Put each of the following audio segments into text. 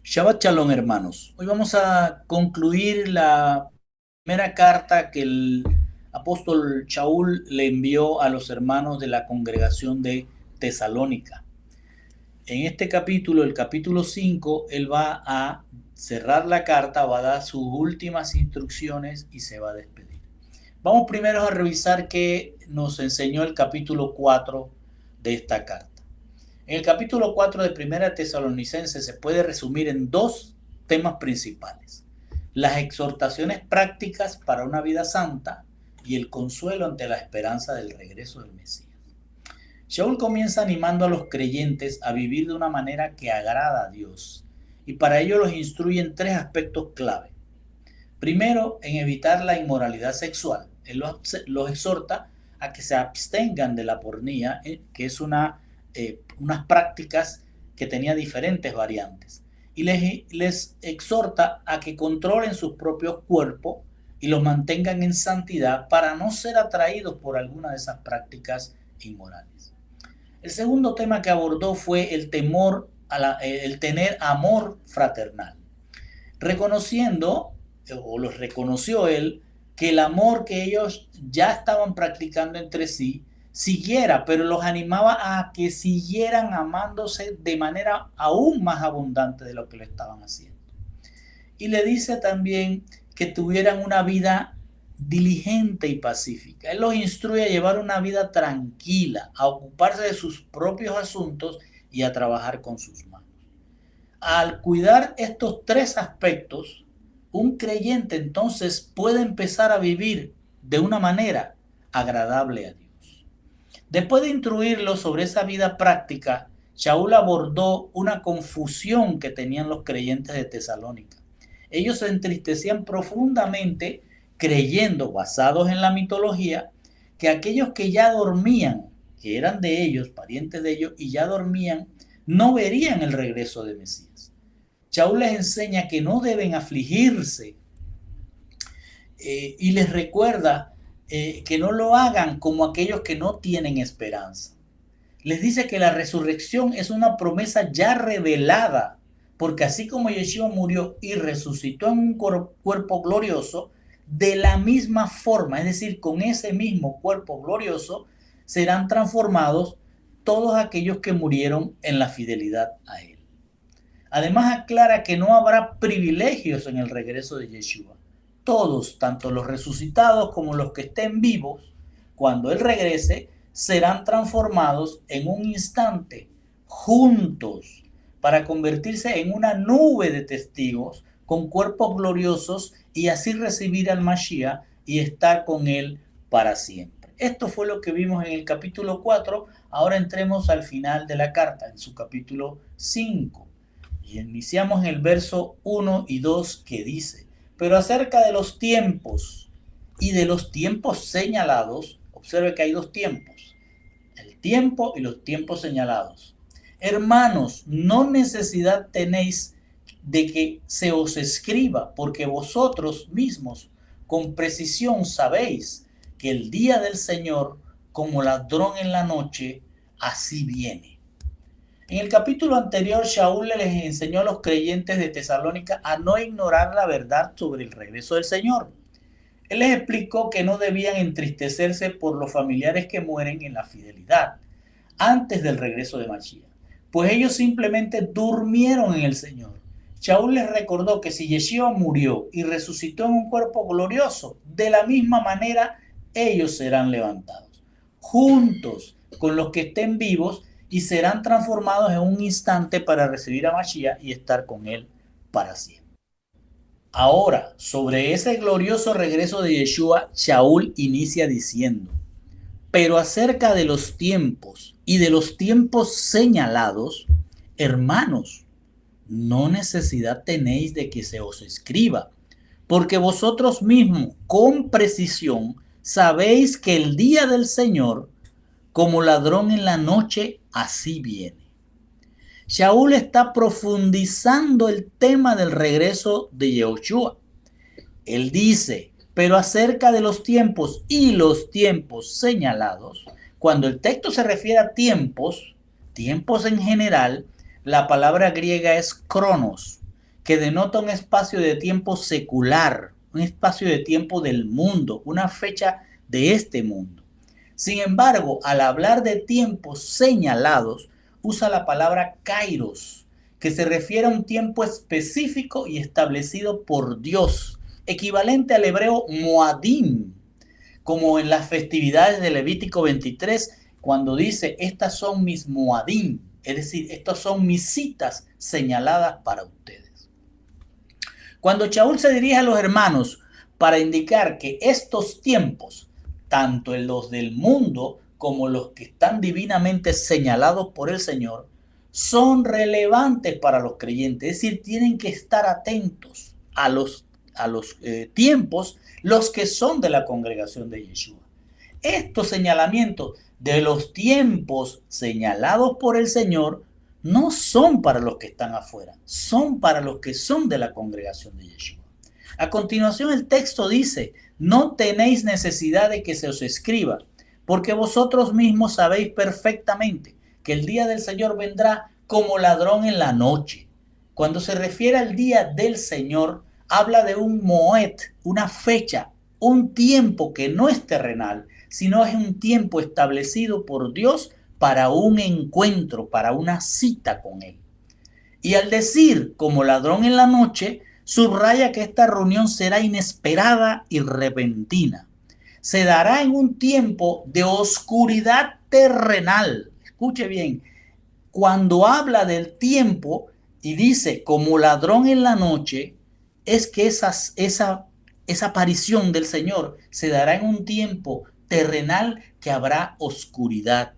Shabbat Shalom, hermanos. Hoy vamos a concluir la primera carta que el apóstol Shaul le envió a los hermanos de la congregación de Tesalónica. En este capítulo, el capítulo 5, él va a cerrar la carta, va a dar sus últimas instrucciones y se va a despedir. Vamos primero a revisar qué nos enseñó el capítulo 4 de esta carta. En el capítulo 4 de Primera Tesalonicense se puede resumir en dos temas principales: las exhortaciones prácticas para una vida santa y el consuelo ante la esperanza del regreso del Mesías. Shaul comienza animando a los creyentes a vivir de una manera que agrada a Dios, y para ello los instruye en tres aspectos clave. Primero, en evitar la inmoralidad sexual. Él los exhorta a que se abstengan de la pornía, que es unas prácticas que tenía diferentes variantes. Y les exhorta a que controlen sus propios cuerpos y los mantengan en santidad para no ser atraídos por alguna de esas prácticas inmorales. El segundo tema que abordó fue el temor el tener amor fraternal, reconociendo, o los reconoció él, que el amor que ellos ya estaban practicando entre sí siguiera, pero los animaba a que siguieran amándose de manera aún más abundante de lo que lo estaban haciendo. Y le dice también que tuvieran una vida diligente y pacífica. Él los instruye a llevar una vida tranquila, a ocuparse de sus propios asuntos y a trabajar con sus manos. Al cuidar estos tres aspectos, un creyente entonces puede empezar a vivir de una manera agradable a Dios. Después de instruirlos sobre esa vida práctica, Shaul abordó una confusión que tenían los creyentes de Tesalónica. Ellos se entristecían profundamente creyendo, basados en la mitología, que aquellos que ya dormían, que eran de ellos, parientes de ellos, y ya dormían, no verían el regreso de Mesías. Shaul les enseña que no deben afligirse, y les recuerda que no lo hagan como aquellos que no tienen esperanza. Les dice que la resurrección es una promesa ya revelada, porque así como Yeshua murió y resucitó en un cuerpo glorioso, de la misma forma, es decir, con ese mismo cuerpo glorioso, serán transformados todos aquellos que murieron en la fidelidad a Él. Además aclara que no habrá privilegios en el regreso de Yeshua. Todos, tanto los resucitados como los que estén vivos, cuando Él regrese, serán transformados en un instante, juntos, para convertirse en una nube de testigos con cuerpos gloriosos y así recibir al Mashiach y estar con Él para siempre. Esto fue lo que vimos en el capítulo 4. Ahora entremos al final de la carta, en su capítulo 5. Y iniciamos en el verso 1 y 2 que dice: pero acerca de los tiempos y de los tiempos señalados, observe que hay dos tiempos, el tiempo y los tiempos señalados. Hermanos, no necesidad tenéis de que se os escriba, porque vosotros mismos con precisión sabéis que el día del Señor, como ladrón en la noche, así viene. En el capítulo anterior, Shaul les enseñó a los creyentes de Tesalónica a no ignorar la verdad sobre el regreso del Señor. Él les explicó que no debían entristecerse por los familiares que mueren en la fidelidad antes del regreso de Mashiach, pues ellos simplemente durmieron en el Señor. Shaul les recordó que si Yeshua murió y resucitó en un cuerpo glorioso, de la misma manera ellos serán levantados, juntos con los que estén vivos, y serán transformados en un instante para recibir a Mashiach y estar con él para siempre. Ahora, sobre ese glorioso regreso de Yeshua, Shaul inicia diciendo: pero acerca de los tiempos y de los tiempos señalados, hermanos, no necesidad tenéis de que se os escriba, porque vosotros mismos con precisión sabéis que el día del Señor, como ladrón en la noche, así viene. Shaul está profundizando el tema del regreso de Yahushua. Él dice: pero acerca de los tiempos y los tiempos señalados, cuando el texto se refiere a tiempos, tiempos en general, la palabra griega es cronos, que denota un espacio de tiempo secular, un espacio de tiempo del mundo, una fecha de este mundo. Sin embargo, al hablar de tiempos señalados, usa la palabra kairos, que se refiere a un tiempo específico y establecido por Dios, equivalente al hebreo moadim, como en las festividades de Levítico 23, cuando dice, estas son mis moadim, es decir, estas son mis citas señaladas para ustedes. Cuando Shaul se dirige a los hermanos para indicar que estos tiempos, tanto en los del mundo como los que están divinamente señalados por el Señor, son relevantes para los creyentes, es decir, tienen que estar atentos a los tiempos, los que son de la congregación de Yeshua. Estos señalamientos de los tiempos señalados por el Señor no son para los que están afuera, son para los que son de la congregación de Yeshua. A continuación el texto dice, no tenéis necesidad de que se os escriba, porque vosotros mismos sabéis perfectamente que el día del Señor vendrá como ladrón en la noche. Cuando se refiere al día del Señor, habla de un moed, una fecha, un tiempo que no es terrenal, sino es un tiempo establecido por Dios para un encuentro, para una cita con Él. Y al decir como ladrón en la noche, subraya que esta reunión será inesperada y repentina. Se dará en un tiempo de oscuridad terrenal. Escuche bien, cuando habla del tiempo y dice como ladrón en la noche, es que esa aparición del Señor se dará en un tiempo terrenal que habrá oscuridad.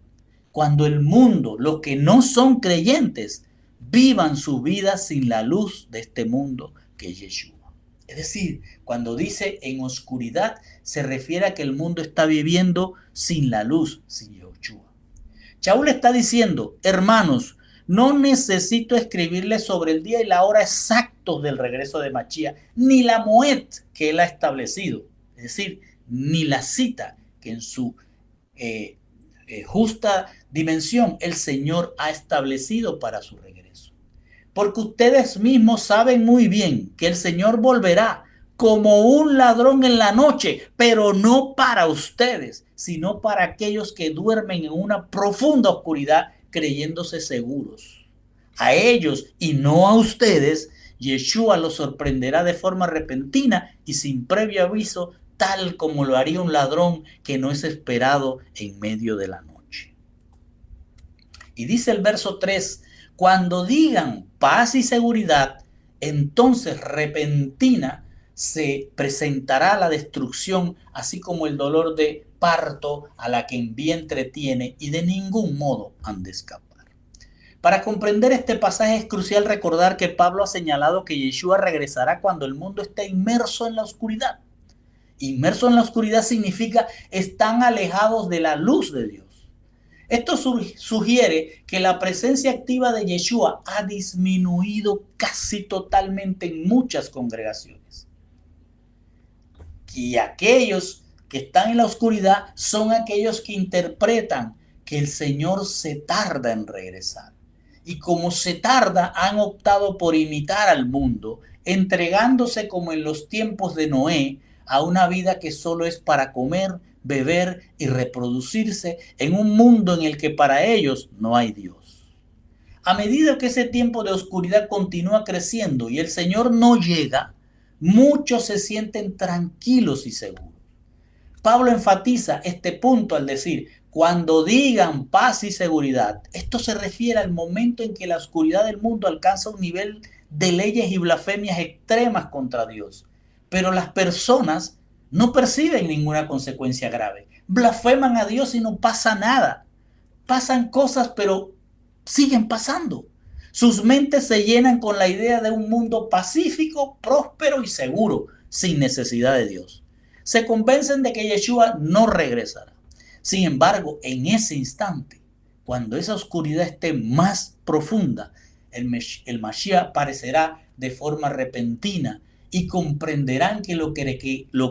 Cuando el mundo, los que no son creyentes, vivan su vida sin la luz de este mundo que es Yeshua. Es decir, cuando dice en oscuridad, se refiere a que el mundo está viviendo sin la luz, sin Yeshua. Shaul está diciendo, hermanos, no necesito escribirles sobre el día y la hora exactos del regreso de Mashiach, ni la moed que él ha establecido, es decir, ni la cita que en su justa dimensión el Señor ha establecido para su regreso. Porque ustedes mismos saben muy bien que el Señor volverá como un ladrón en la noche, pero no para ustedes, sino para aquellos que duermen en una profunda oscuridad creyéndose seguros. A ellos y no a ustedes, Yeshua los sorprenderá de forma repentina y sin previo aviso, tal como lo haría un ladrón que no es esperado en medio de la noche. Y dice el verso 3, cuando digan paz y seguridad, entonces repentina se presentará la destrucción, así como el dolor de parto a la que en vientre tiene, y de ningún modo han de escapar. Para comprender este pasaje es crucial recordar que Pablo ha señalado que Yeshua regresará cuando el mundo esté inmerso en la oscuridad. Inmerso en la oscuridad significa están alejados de la luz de Dios. Esto sugiere que la presencia activa de Yeshua ha disminuido casi totalmente en muchas congregaciones. Y aquellos que están en la oscuridad son aquellos que interpretan que el Señor se tarda en regresar. Y como se tarda, han optado por imitar al mundo, entregándose como en los tiempos de Noé a una vida que solo es para comer, beber y reproducirse en un mundo en el que para ellos no hay Dios. A medida que ese tiempo de oscuridad continúa creciendo y el Señor no llega, muchos se sienten tranquilos y seguros. Pablo enfatiza este punto al decir, cuando digan paz y seguridad, esto se refiere al momento en que la oscuridad del mundo alcanza un nivel de leyes y blasfemias extremas contra Dios. Pero las personas no perciben ninguna consecuencia grave. Blasfeman a Dios y no pasa nada. Pasan cosas, pero siguen pasando. Sus mentes se llenan con la idea de un mundo pacífico, próspero y seguro, sin necesidad de Dios. Se convencen de que Yeshua no regresará. Sin embargo, en ese instante, cuando esa oscuridad esté más profunda, el Mashiach aparecerá de forma repentina y comprenderán que lo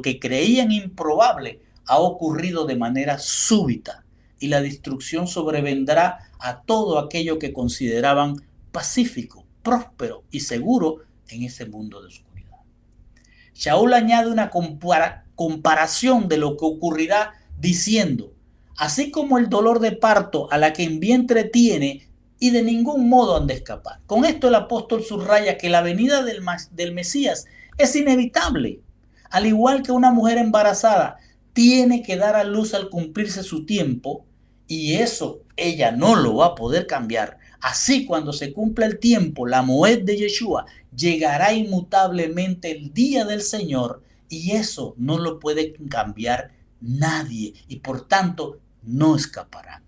que creían improbable ha ocurrido de manera súbita y la destrucción sobrevendrá a todo aquello que consideraban pacífico, próspero y seguro en ese mundo de oscuridad. Shaul añade una comparación de lo que ocurrirá diciendo, así como el dolor de parto a la que en vientre tiene y de ningún modo han de escapar. Con esto el apóstol subraya que la venida del Mesías es inevitable. Al igual que una mujer embarazada tiene que dar a luz al cumplirse su tiempo, y eso ella no lo va a poder cambiar. Así cuando se cumpla el tiempo, la Moed de Yeshua llegará inmutablemente el día del Señor, y eso no lo puede cambiar nadie, y por tanto no escaparán.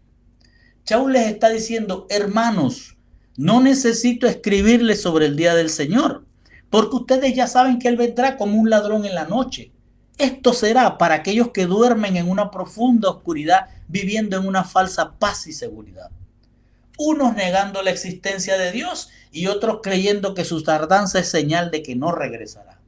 Shaul les está diciendo, hermanos, no necesito escribirles sobre el día del Señor, porque ustedes ya saben que Él vendrá como un ladrón en la noche. Esto será para aquellos que duermen en una profunda oscuridad, viviendo en una falsa paz y seguridad. Unos negando la existencia de Dios y otros creyendo que su tardanza es señal de que no regresará.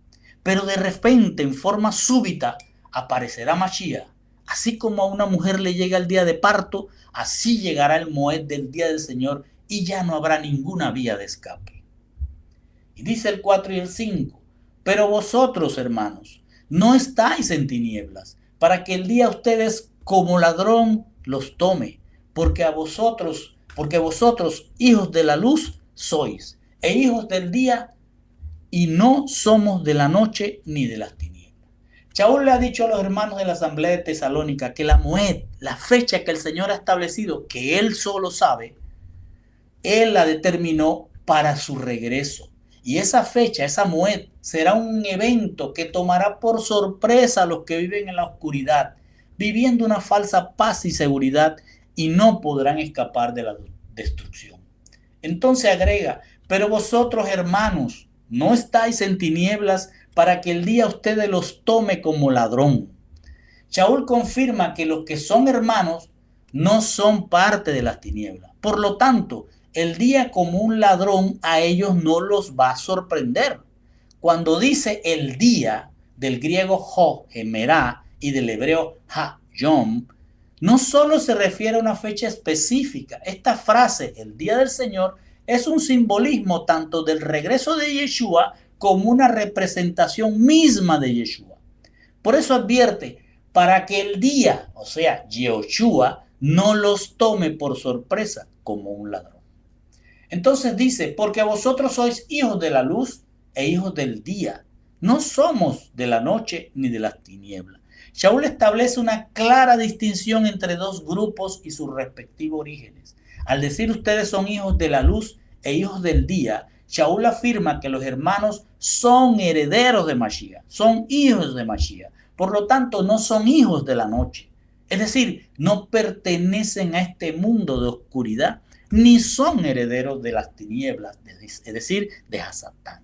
Pero de repente, en forma súbita, aparecerá Mashiach. Así como a una mujer le llega el día de parto, así llegará el Moed del día del Señor y ya no habrá ninguna vía de escape. Y dice el 4 y el 5, pero vosotros, hermanos, no estáis en tinieblas, para que el día ustedes como ladrón los tome, porque vosotros, hijos de la luz, sois, e hijos del día, y no somos de la noche ni de las tinieblas. Shaul le ha dicho a los hermanos de la asamblea de Tesalónica que la Moed, la fecha que el Señor ha establecido, que Él solo sabe, Él la determinó para su regreso. Y esa fecha, esa Moed, será un evento que tomará por sorpresa a los que viven en la oscuridad, viviendo una falsa paz y seguridad, y no podrán escapar de la destrucción. Entonces agrega, pero vosotros, hermanos, no estáis en tinieblas para que el día ustedes los tome como ladrón. Shaul confirma que los que son hermanos no son parte de las tinieblas. Por lo tanto, el día como un ladrón a ellos no los va a sorprender. Cuando dice el día, del griego ho, gemerá, y del hebreo ha, yom, no solo se refiere a una fecha específica. Esta frase, el día del Señor, es un simbolismo tanto del regreso de Yeshua como una representación misma de Yeshua. Por eso advierte, para que el día, o sea, Yehoshua, no los tome por sorpresa como un ladrón. Entonces dice, porque vosotros sois hijos de la luz e hijos del día. No somos de la noche ni de las tinieblas. Shaul establece una clara distinción entre dos grupos y sus respectivos orígenes. Al decir ustedes son hijos de la luz e hijos del día, Shaul afirma que los hermanos son herederos de Mashiach, son hijos de Mashiach. Por lo tanto, no son hijos de la noche. Es decir, no pertenecen a este mundo de oscuridad, ni son herederos de las tinieblas, es decir, de Hasatán.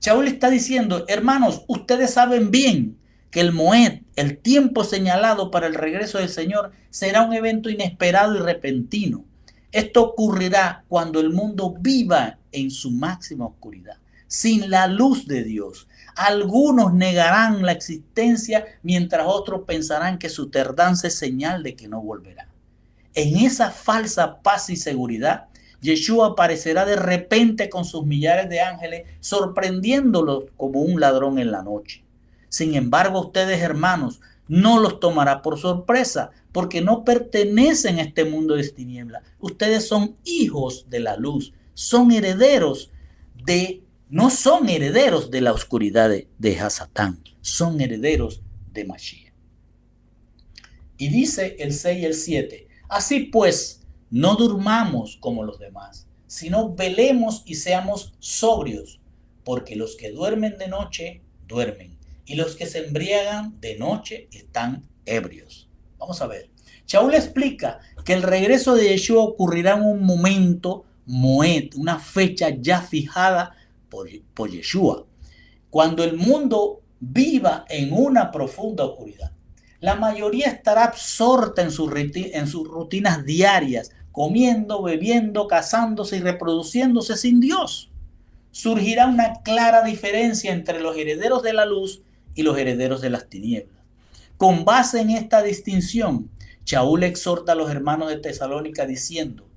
Shaul está diciendo, hermanos, ustedes saben bien que el Moed, el tiempo señalado para el regreso del Señor, será un evento inesperado y repentino. Esto ocurrirá cuando el mundo viva en su máxima oscuridad, sin la luz de Dios. Algunos negarán la existencia, mientras otros pensarán que su tardanza es señal de que no volverá. En esa falsa paz y seguridad, Yeshua aparecerá de repente con sus millares de ángeles, sorprendiéndolos como un ladrón en la noche. Sin embargo, ustedes, hermanos, no los tomará por sorpresa, porque no pertenecen a este mundo de tinieblas. Ustedes son hijos de la luz, son herederos no son herederos de la oscuridad de Hasatán, son herederos de Mashiach. Y dice el 6 y el 7, así pues, no durmamos como los demás, sino velemos y seamos sobrios, porque los que duermen de noche, duermen, y los que se embriagan de noche están ebrios. Vamos a ver. Shaul explica que el regreso de Yeshua ocurrirá en un momento, Moed, una fecha ya fijada por Yeshua, cuando el mundo viva en una profunda oscuridad. La mayoría estará absorta en sus rutinas diarias, comiendo, bebiendo, casándose y reproduciéndose sin Dios. Surgirá una clara diferencia entre los herederos de la luz y los herederos de las tinieblas. Con base en esta distinción, Shaul exhorta a los hermanos de Tesalónica diciendo,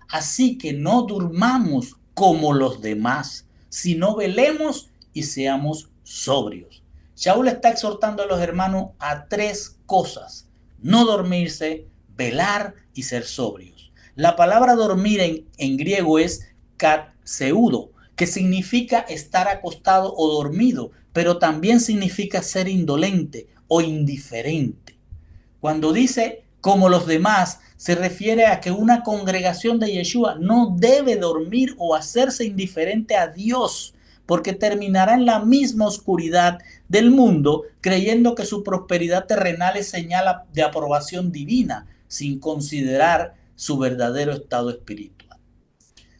así que no durmamos como los demás, sino velemos y seamos sobrios. Shaul está exhortando a los hermanos a tres cosas: no dormirse, velar y ser sobrios. La palabra dormir en griego es katseudo, que significa estar acostado o dormido, pero también significa ser indolente o indiferente. Cuando dice como los demás, se refiere a que una congregación de Yeshua no debe dormir o hacerse indiferente a Dios, porque terminará en la misma oscuridad del mundo, creyendo que su prosperidad terrenal es señal de aprobación divina, sin considerar su verdadero estado espiritual.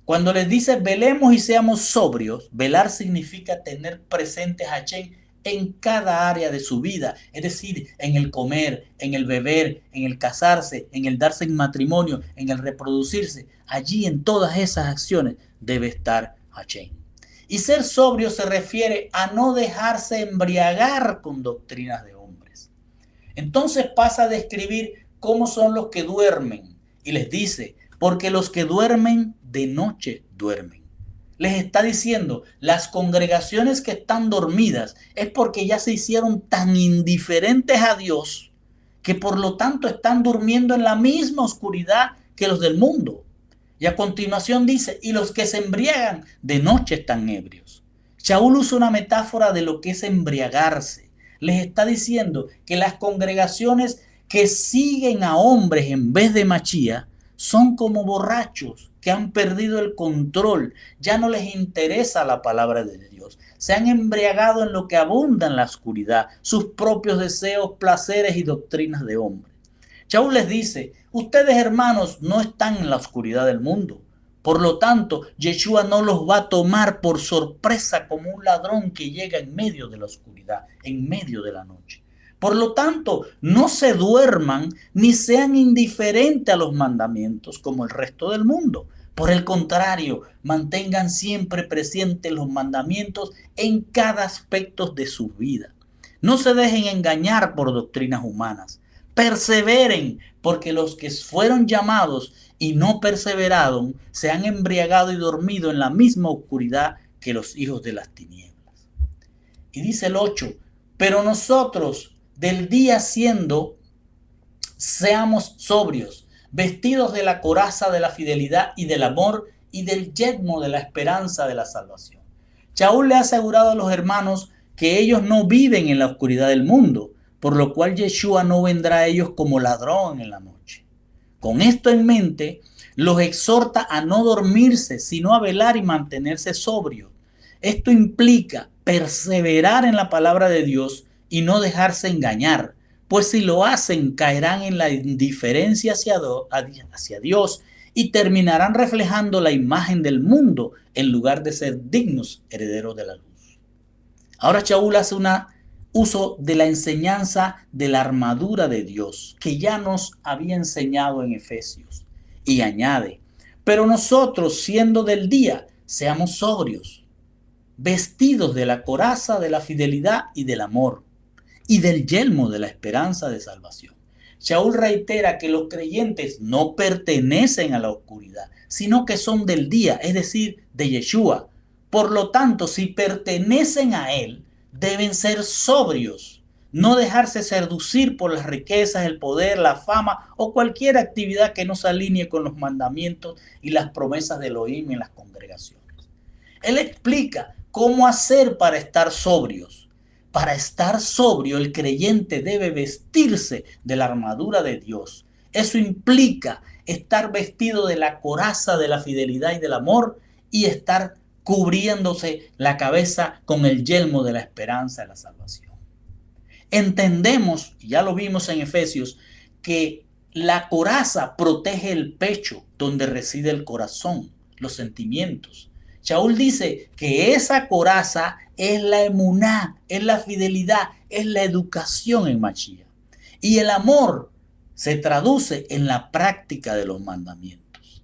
Cuando les dice velemos y seamos sobrios, velar significa tener presente a Hashem en cada área de su vida, es decir, en el comer, en el beber, en el casarse, en el darse en matrimonio, en el reproducirse. Allí en todas esas acciones debe estar Hashem. Y ser sobrio se refiere a no dejarse embriagar con doctrinas de hombres. Entonces pasa a describir cómo son los que duermen y les dice, porque los que duermen de noche duermen. Les está diciendo, las congregaciones que están dormidas es porque ya se hicieron tan indiferentes a Dios que por lo tanto están durmiendo en la misma oscuridad que los del mundo. Y a continuación dice, y los que se embriagan de noche están ebrios. Shaul usa una metáfora de lo que es embriagarse. Les está diciendo que las congregaciones que siguen a hombres en vez de Mashiach son como borrachos que han perdido el control. Ya no les interesa la palabra de Dios. Se han embriagado en lo que abunda en la oscuridad, sus propios deseos, placeres y doctrinas de hombres. Shaul les dice, ustedes hermanos no están en la oscuridad del mundo. Por lo tanto, Yeshua no los va a tomar por sorpresa como un ladrón que llega en medio de la oscuridad, en medio de la noche. Por lo tanto, no se duerman ni sean indiferentes a los mandamientos como el resto del mundo. Por el contrario, mantengan siempre presentes los mandamientos en cada aspecto de su vida. No se dejen engañar por doctrinas humanas. Perseveren, porque los que fueron llamados y no perseveraron se han embriagado y dormido en la misma oscuridad que los hijos de las tinieblas. Y dice el 8, pero nosotros del día siendo, seamos sobrios, vestidos de la coraza de la fidelidad y del amor y del yelmo de la esperanza de la salvación. Shaul le ha asegurado a los hermanos que ellos no viven en la oscuridad del mundo, por lo cual Yeshua no vendrá a ellos como ladrón en la noche. Con esto en mente, los exhorta a no dormirse, sino a velar y mantenerse sobrios. Esto implica perseverar en la palabra de Dios y no dejarse engañar, pues si lo hacen caerán en la indiferencia hacia Dios y terminarán reflejando la imagen del mundo en lugar de ser dignos herederos de la luz. Ahora Shaul hace uso de la enseñanza de la armadura de Dios que ya nos había enseñado en Efesios y añade, pero nosotros siendo del día seamos sobrios, vestidos de la coraza de la fidelidad y del amor y del yelmo de la esperanza de salvación. Shaul reitera que los creyentes no pertenecen a la oscuridad, sino que son del día, es decir, de Yeshua. Por lo tanto, si pertenecen a él, deben ser sobrios, no dejarse seducir por las riquezas, el poder, la fama o cualquier actividad que no se alinee con los mandamientos y las promesas de Elohim en las congregaciones. Él explica cómo hacer para estar sobrios. Para estar sobrio, el creyente debe vestirse de la armadura de Dios. Eso implica estar vestido de la coraza de la fidelidad y del amor y estar cubriéndose la cabeza con el yelmo de la esperanza de la salvación. Entendemos, y ya lo vimos en Efesios, que la coraza protege el pecho donde reside el corazón, los sentimientos. Shaul dice que esa coraza es la emuná, es la fidelidad, es la educación en Mashiach. Y el amor se traduce en la práctica de los mandamientos.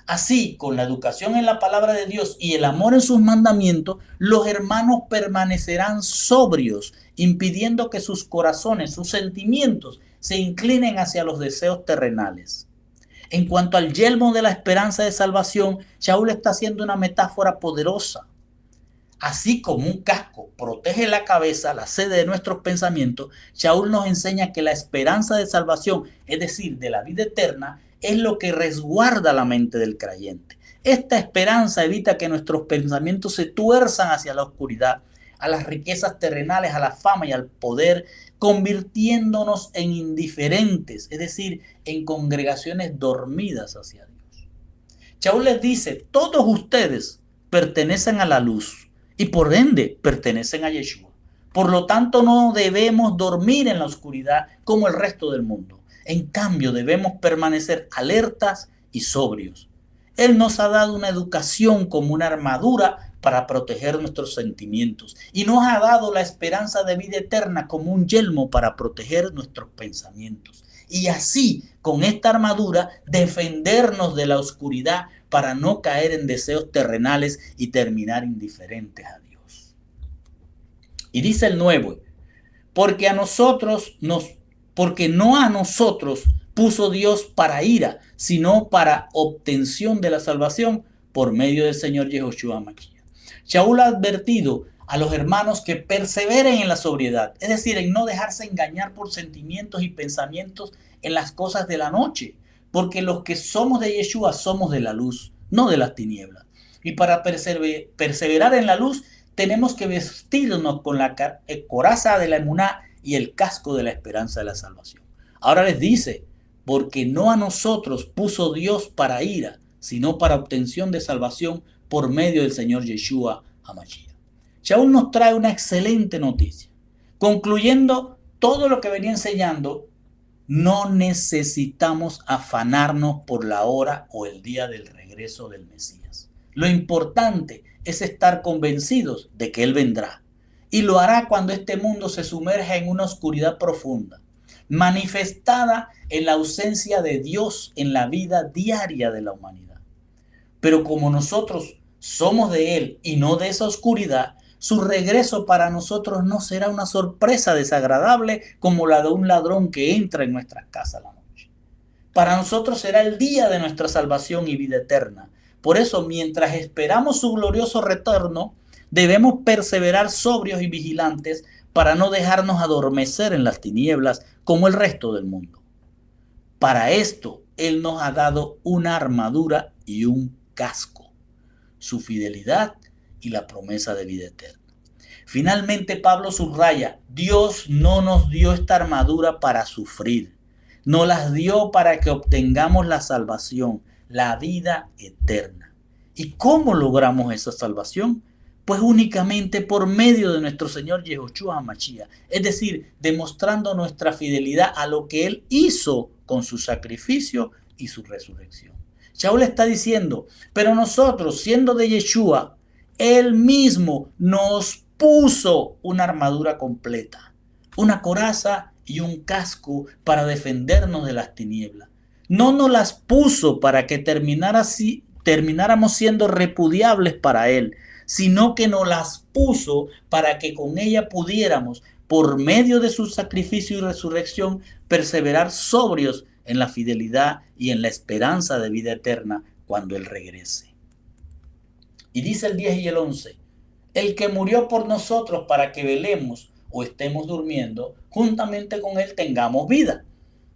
Así, con la educación en la palabra de Dios y el amor en sus mandamientos, los hermanos permanecerán sobrios, impidiendo que sus corazones, sus sentimientos, se inclinen hacia los deseos terrenales. En cuanto al yelmo de la esperanza de salvación, Shaul está haciendo una metáfora poderosa. Así como un casco protege la cabeza, la sede de nuestros pensamientos, Shaul nos enseña que la esperanza de salvación, es decir, de la vida eterna, es lo que resguarda la mente del creyente. Esta esperanza evita que nuestros pensamientos se tuerzan hacia la oscuridad, a las riquezas terrenales, a la fama y al poder, convirtiéndonos en indiferentes, es decir, en congregaciones dormidas hacia Dios. Shaul les dice, todos ustedes pertenecen a la luz y por ende pertenecen a Yeshua. Por lo tanto, no debemos dormir en la oscuridad como el resto del mundo. En cambio, debemos permanecer alertas y sobrios. Él nos ha dado una educación como una armadura para proteger nuestros sentimientos y nos ha dado la esperanza de vida eterna como un yelmo para proteger nuestros pensamientos. Y así, con esta armadura, defendernos de la oscuridad para no caer en deseos terrenales y terminar indiferentes a Dios. Y dice el 9, porque a nosotros porque no a nosotros puso Dios para ira, sino para obtención de la salvación por medio del Señor Yehoshua Mashiach. Shaul ha advertido a los hermanos que perseveren en la sobriedad, es decir, en no dejarse engañar por sentimientos y pensamientos en las cosas de la noche, porque los que somos de Yeshua somos de la luz, no de las tinieblas. Y para perseverar en la luz tenemos que vestirnos con la coraza de la emuná y el casco de la esperanza de la salvación. Ahora les dice, porque no a nosotros puso Dios para ira, sino para obtención de salvación por medio del Señor Yeshua HaMashiach. Shaul nos trae una excelente noticia. Concluyendo todo lo que venía enseñando, no necesitamos afanarnos por la hora o el día del regreso del Mesías. Lo importante es estar convencidos de que Él vendrá. Y lo hará cuando este mundo se sumerja en una oscuridad profunda, manifestada en la ausencia de Dios en la vida diaria de la humanidad. Pero como nosotros somos de Él y no de esa oscuridad, su regreso para nosotros no será una sorpresa desagradable como la de un ladrón que entra en nuestras casas a la noche. Para nosotros será el día de nuestra salvación y vida eterna. Por eso, mientras esperamos su glorioso retorno, debemos perseverar sobrios y vigilantes para no dejarnos adormecer en las tinieblas como el resto del mundo. Para esto, Él nos ha dado una armadura y un casco, su fidelidad y la promesa de vida eterna. Finalmente, Pablo subraya, Dios no nos dio esta armadura para sufrir, nos las dio para que obtengamos la salvación, la vida eterna. ¿Y cómo logramos esa salvación? Pues únicamente por medio de nuestro Señor Yehoshua HaMashiach, es decir, demostrando nuestra fidelidad a lo que Él hizo con su sacrificio y su resurrección. Shaul está diciendo, pero nosotros, siendo de Yeshua, Él mismo nos puso una armadura completa, una coraza y un casco para defendernos de las tinieblas. No nos las puso para que termináramos siendo repudiables para Él, sino que nos las puso para que con ella pudiéramos, por medio de su sacrificio y resurrección, perseverar sobrios en la fidelidad y en la esperanza de vida eterna cuando Él regrese. Y dice el 10 y el 11, el que murió por nosotros para que velemos o estemos durmiendo, juntamente con Él tengamos vida.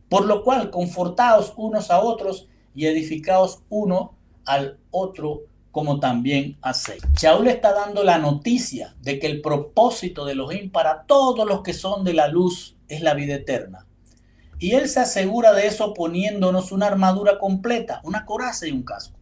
Por lo cual, confortaos unos a otros y edificaos uno al otro como también hacéis. Shaul está dando la noticia de que el propósito de Elohim para todos los que son de la luz es la vida eterna. Y Él se asegura de eso poniéndonos una armadura completa, una coraza y un casco,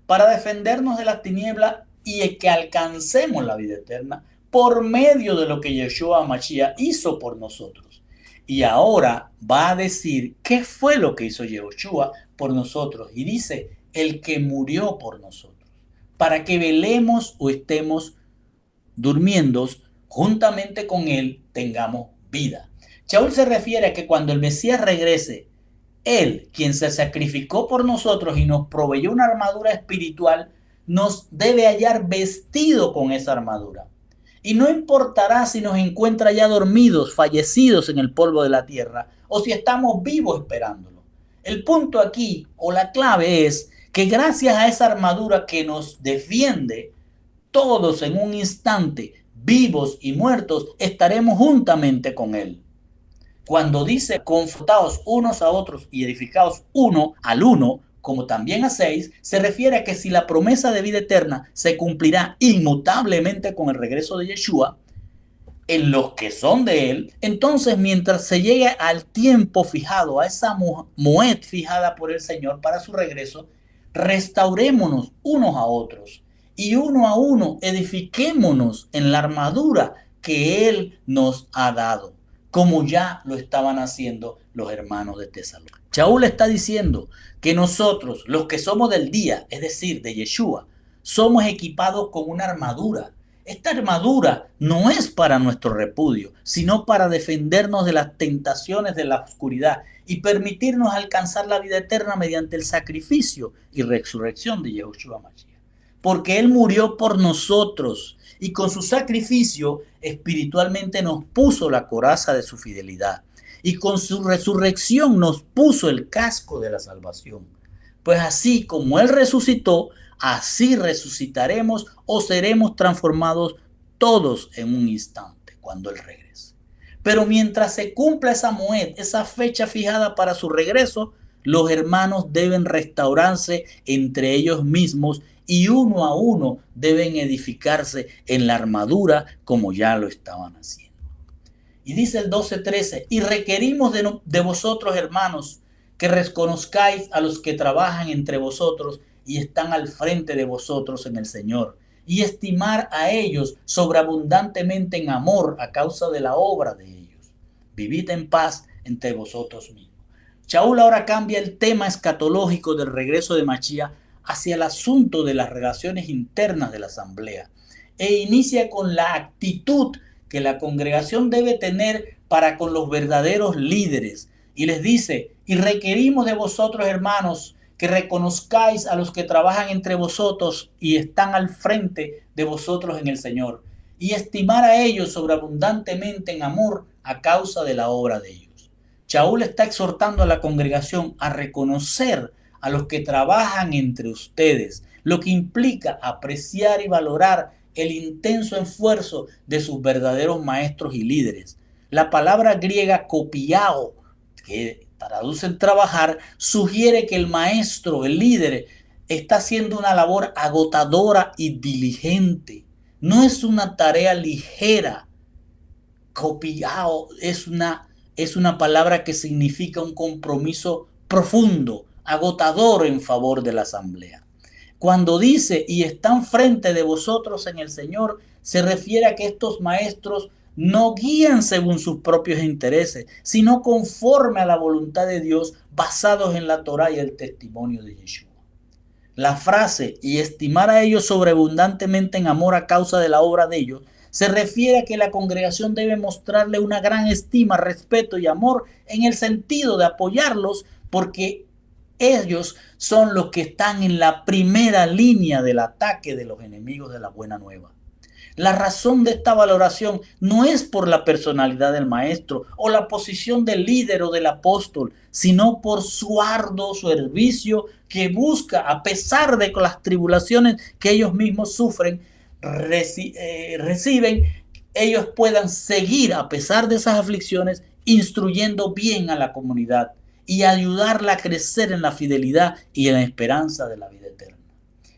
para defendernos de las tinieblas y que alcancemos la vida eterna por medio de lo que Yeshua Mashiach hizo por nosotros. Y ahora va a decir qué fue lo que hizo Yeshua por nosotros. Y dice, el que murió por nosotros, para que velemos o estemos durmiendo, juntamente con Él tengamos vida. Shaul se refiere a que cuando el Mesías regrese, Él, quien se sacrificó por nosotros y nos proveyó una armadura espiritual, nos debe hallar vestido con esa armadura. Y no importará si nos encuentra ya dormidos, fallecidos en el polvo de la tierra, o si estamos vivos esperándolo. El punto aquí, o la clave es, que gracias a esa armadura que nos defiende, todos en un instante, vivos y muertos, estaremos juntamente con Él. Cuando dice confortaos unos a otros y edificaos uno al uno, como también hacéis, se refiere a que si la promesa de vida eterna se cumplirá inmutablemente con el regreso de Yeshua, en los que son de Él, entonces mientras se llegue al tiempo fijado, a esa moed fijada por el Señor para su regreso, restaurémonos unos a otros y uno a uno edifiquémonos en la armadura que Él nos ha dado, como ya lo estaban haciendo los hermanos de Tesalónica. Shaul está diciendo que nosotros, los que somos del día, es decir, de Yeshua, somos equipados con una armadura. Esta armadura no es para nuestro repudio, sino para defendernos de las tentaciones de la oscuridad y permitirnos alcanzar la vida eterna mediante el sacrificio y resurrección de Yeshua Mashiach. Porque Él murió por nosotros y con su sacrificio espiritualmente nos puso la coraza de su fidelidad y con su resurrección nos puso el casco de la salvación. Pues así como Él resucitó, así resucitaremos o seremos transformados todos en un instante cuando Él regrese. Pero mientras se cumpla esa moed, esa fecha fijada para su regreso, los hermanos deben restaurarse entre ellos mismos y uno a uno deben edificarse en la armadura como ya lo estaban haciendo. Y dice el 12:13, y requerimos de vosotros, hermanos, que reconozcáis a los que trabajan entre vosotros y están al frente de vosotros en el Señor, y estimar a ellos sobreabundantemente en amor a causa de la obra de ellos. Vivid en paz entre vosotros mismos. Shaul ahora cambia el tema escatológico del regreso de Mashiach hacia el asunto de las relaciones internas de la asamblea e inicia con la actitud que la congregación debe tener para con los verdaderos líderes. Y les dice, y requerimos de vosotros, hermanos, que reconozcáis a los que trabajan entre vosotros y están al frente de vosotros en el Señor, y estimar a ellos sobreabundantemente en amor a causa de la obra de ellos. Shaul está exhortando a la congregación a reconocer a los que trabajan entre ustedes, lo que implica apreciar y valorar el intenso esfuerzo de sus verdaderos maestros y líderes. La palabra griega kopiao, que traduce en trabajar, sugiere que el maestro, el líder, está haciendo una labor agotadora y diligente. No es una tarea ligera. Kopiao es una palabra que significa un compromiso profundo, agotador en favor de la asamblea. Cuando dice, y están frente de vosotros en el Señor, se refiere a que estos maestros no guían según sus propios intereses, sino conforme a la voluntad de Dios, basados en la Torá y el testimonio de Yeshua. La frase, y estimar a ellos sobreabundantemente en amor a causa de la obra de ellos, se refiere a que la congregación debe mostrarle una gran estima, respeto y amor en el sentido de apoyarlos porque ellos son los que están en la primera línea del ataque de los enemigos de la buena nueva. La razón de esta valoración no es por la personalidad del maestro o la posición del líder o del apóstol, sino por su arduo servicio que busca, a pesar de las tribulaciones que ellos mismos sufren, reciben, ellos puedan seguir a pesar de esas aflicciones, instruyendo bien a la comunidad y ayudarla a crecer en la fidelidad y en la esperanza de la vida eterna.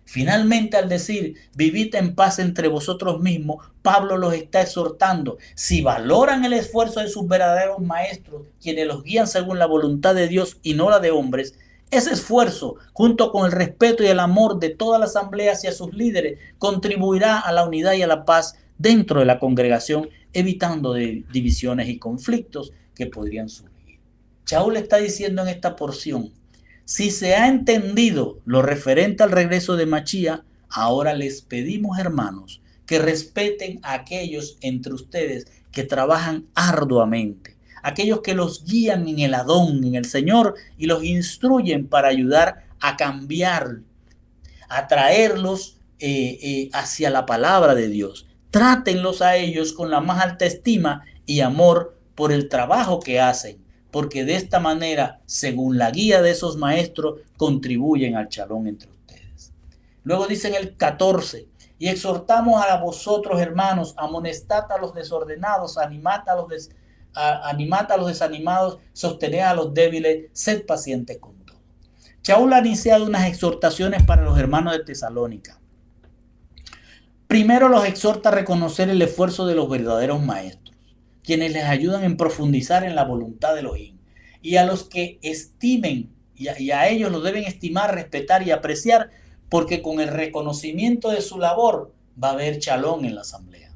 Finalmente, al decir, vivid en paz entre vosotros mismos, Pablo los está exhortando. Si valoran el esfuerzo de sus verdaderos maestros, quienes los guían según la voluntad de Dios y no la de hombres, ese esfuerzo, junto con el respeto y el amor de toda la asamblea hacia sus líderes, contribuirá a la unidad y a la paz dentro de la congregación, evitando divisiones y conflictos que podrían surgir. Shaul está diciendo en esta porción, si se ha entendido lo referente al regreso de Mashiach, ahora les pedimos, hermanos, que respeten a aquellos entre ustedes que trabajan arduamente, aquellos que los guían en el Adón, en el Señor, y los instruyen para ayudar a cambiar, a traerlos hacia la palabra de Dios. Trátenlos a ellos con la más alta estima y amor por el trabajo que hacen, porque de esta manera, según la guía de esos maestros, contribuyen al shalom entre ustedes. Luego dice en el 14, Y exhortamos a vosotros, hermanos, amonestad a los desordenados, animad a los desanimados, sostened a los débiles, sed pacientes con todo. Shaul ha iniciado unas exhortaciones para los hermanos de Tesalónica. Primero los exhorta a reconocer el esfuerzo de los verdaderos maestros, quienes les ayudan en profundizar en la voluntad de Elohim, y a los que estimen, y a ellos los deben estimar, respetar y apreciar, porque con el reconocimiento de su labor va a haber shalom en la asamblea.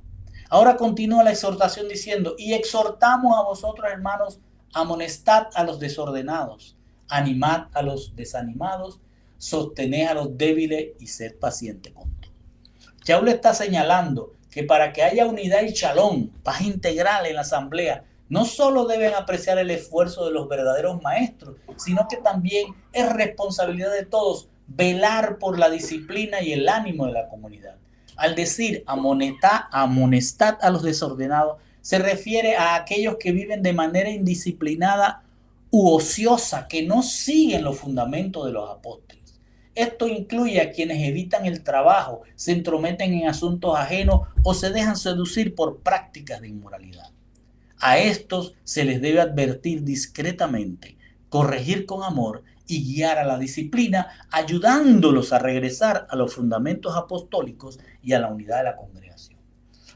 Ahora continúa la exhortación diciendo, y exhortamos a vosotros, hermanos, amonestad a los desordenados, animad a los desanimados, sostened a los débiles y sed paciente con todo. Shaul está señalando que para que haya unidad y shalom, paz integral en la asamblea, no solo deben apreciar el esfuerzo de los verdaderos maestros, sino que también es responsabilidad de todos velar por la disciplina y el ánimo de la comunidad. Al decir amonestad a los desordenados, se refiere a aquellos que viven de manera indisciplinada u ociosa, que no siguen los fundamentos de los apóstoles. Esto incluye a quienes evitan el trabajo, se entrometen en asuntos ajenos o se dejan seducir por prácticas de inmoralidad. A estos se les debe advertir discretamente, corregir con amor y guiar a la disciplina, ayudándolos a regresar a los fundamentos apostólicos y a la unidad de la congregación.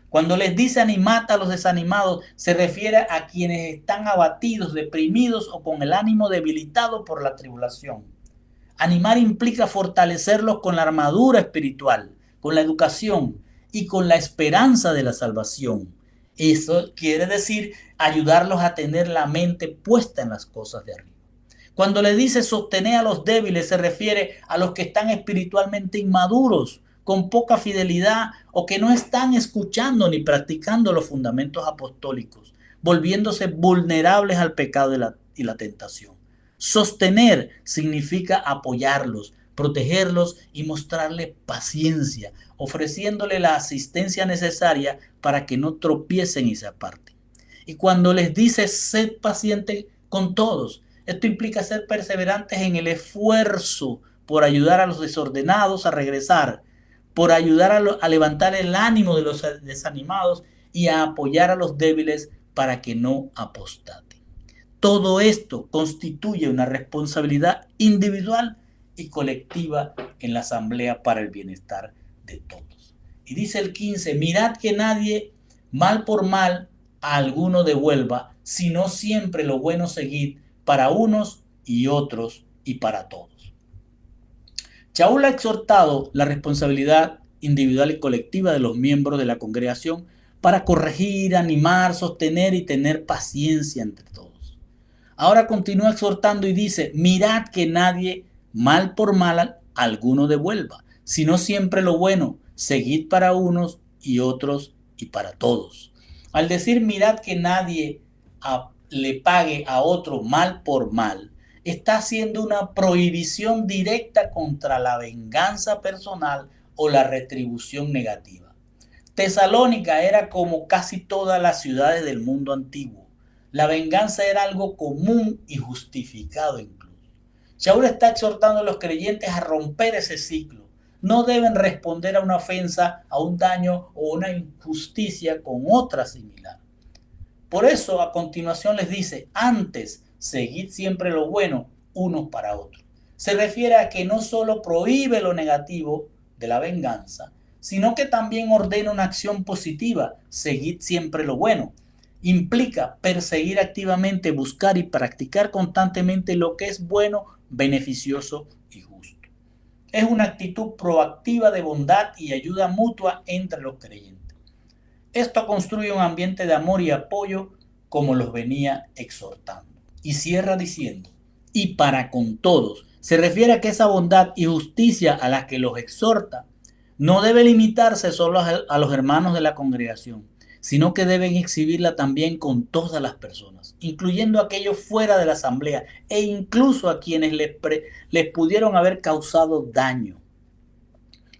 Cuando les dice animad a los desanimados, se refiere a quienes están abatidos, deprimidos o con el ánimo debilitado por la tribulación. Animar implica fortalecerlos con la armadura espiritual, con la educación y con la esperanza de la salvación. Eso quiere decir ayudarlos a tener la mente puesta en las cosas de arriba. Cuando le dice sostener a los débiles, se refiere a los que están espiritualmente inmaduros, con poca fidelidad o que no están escuchando ni practicando los fundamentos apostólicos, volviéndose vulnerables al pecado y la tentación. Sostener significa apoyarlos, protegerlos y mostrarles paciencia, ofreciéndole la asistencia necesaria para que no tropiecen y se aparten. Y cuando les dice sed paciente con todos, esto implica ser perseverantes en el esfuerzo por ayudar a los desordenados a regresar, por ayudar a levantar el ánimo de los desanimados y a apoyar a los débiles para que no apostaten. Todo esto constituye una responsabilidad individual y colectiva en la asamblea para el bienestar de todos. Y dice el 15, mirad que nadie mal por mal a alguno devuelva, sino siempre lo bueno seguid para unos y otros y para todos. Shaul ha exhortado la responsabilidad individual y colectiva de los miembros de la congregación para corregir, animar, sostener y tener paciencia entre todos. Ahora continúa exhortando y dice, mirad que nadie mal por mal alguno devuelva, sino siempre lo bueno, seguid para unos y otros y para todos. Al decir mirad que nadie le pague a otro mal por mal, está haciendo una prohibición directa contra la venganza personal o la retribución negativa. Tesalónica era como casi todas las ciudades del mundo antiguo. La venganza era algo común y justificado incluso. Shaul está exhortando a los creyentes a romper ese ciclo. No deben responder a una ofensa, a un daño o una injusticia con otra similar. Por eso a continuación les dice, antes, seguid siempre lo bueno unos para otros. Se refiere a que no solo prohíbe lo negativo de la venganza, sino que también ordena una acción positiva, seguid siempre lo bueno. Implica perseguir activamente, buscar y practicar constantemente lo que es bueno, beneficioso y justo. Es una actitud proactiva de bondad y ayuda mutua entre los creyentes. Esto construye un ambiente de amor y apoyo como los venía exhortando. Y cierra diciendo, y para con todos. Se refiere a que esa bondad y justicia a la que los exhorta no debe limitarse solo a los hermanos de la congregación, sino que deben exhibirla también con todas las personas, incluyendo a aquellos fuera de la asamblea e incluso a quienes les pudieron haber causado daño.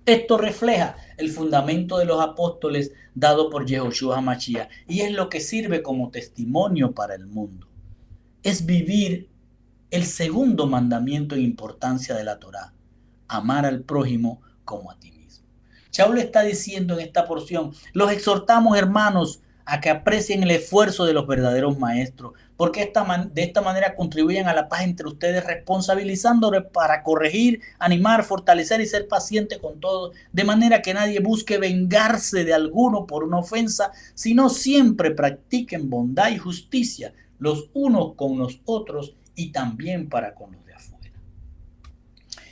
Esto refleja el fundamento de los apóstoles dado por Yehoshua HaMashiach y es lo que sirve como testimonio para el mundo. Es vivir el segundo mandamiento en importancia de la Torá, amar al prójimo como a ti mismo. Shaul está diciendo en esta porción, los exhortamos, hermanos, a que aprecien el esfuerzo de los verdaderos maestros, porque de esta manera contribuyen a la paz entre ustedes, responsabilizándoles para corregir, animar, fortalecer y ser paciente con todos, de manera que nadie busque vengarse de alguno por una ofensa, sino siempre practiquen bondad y justicia los unos con los otros y también para con los de afuera.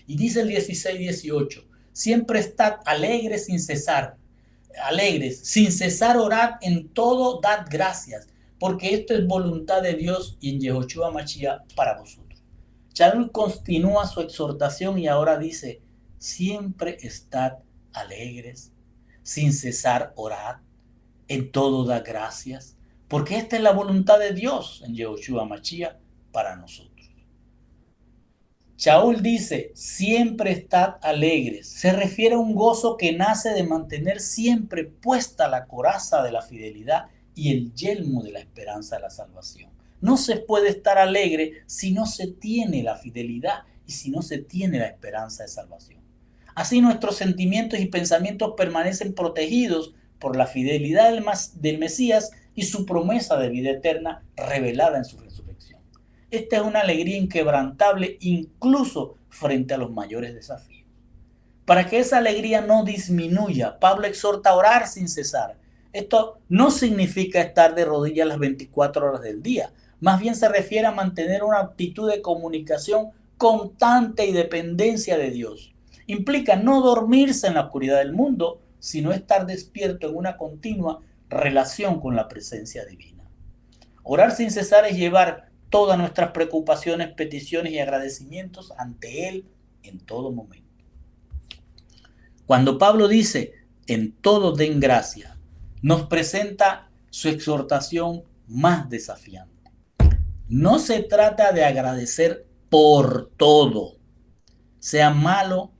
Y dice el 16-18, siempre estad alegres sin cesar orad en todo, dad gracias, porque esto es voluntad de Dios y en Yehoshua Mashiach para vosotros. Shaul continúa su exhortación y ahora dice, siempre estad alegres, sin cesar orad, en todo dad gracias, porque esta es la voluntad de Dios en Yehoshua Mashiach para nosotros. Shaul dice, siempre estad alegres. Se refiere a un gozo que nace de mantener siempre puesta la coraza de la fidelidad y el yelmo de la esperanza de la salvación. No se puede estar alegre si no se tiene la fidelidad y si no se tiene la esperanza de salvación. Así nuestros sentimientos y pensamientos permanecen protegidos por la fidelidad del Mesías y su promesa de vida eterna revelada en su resurrección. Esta es una alegría inquebrantable incluso frente a los mayores desafíos. Para que esa alegría no disminuya, Pablo exhorta a orar sin cesar. Esto no significa estar de rodillas las 24 horas del día. Más bien se refiere a mantener una actitud de comunicación constante y dependencia de Dios. Implica no dormirse en la oscuridad del mundo, sino estar despierto en una continua relación con la presencia divina. Orar sin cesar es llevar todas nuestras preocupaciones, peticiones y agradecimientos ante Él en todo momento. Cuando Pablo dice, en todo den gracia, nos presenta su exhortación más desafiante. No se trata de agradecer por todo, sea malo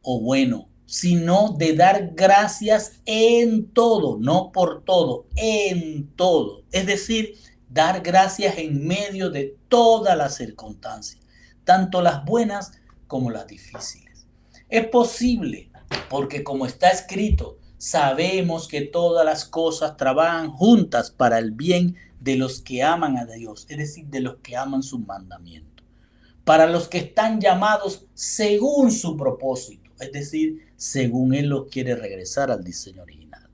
o bueno, sino de dar gracias en todo, no por todo, en todo. Es decir, dar gracias en medio de todas las circunstancias, tanto las buenas como las difíciles. Es posible, porque como está escrito, sabemos que todas las cosas trabajan juntas para el bien de los que aman a Dios, es decir, de los que aman sus mandamientos, para los que están llamados según su propósito, es decir, según Él los quiere regresar al diseño original.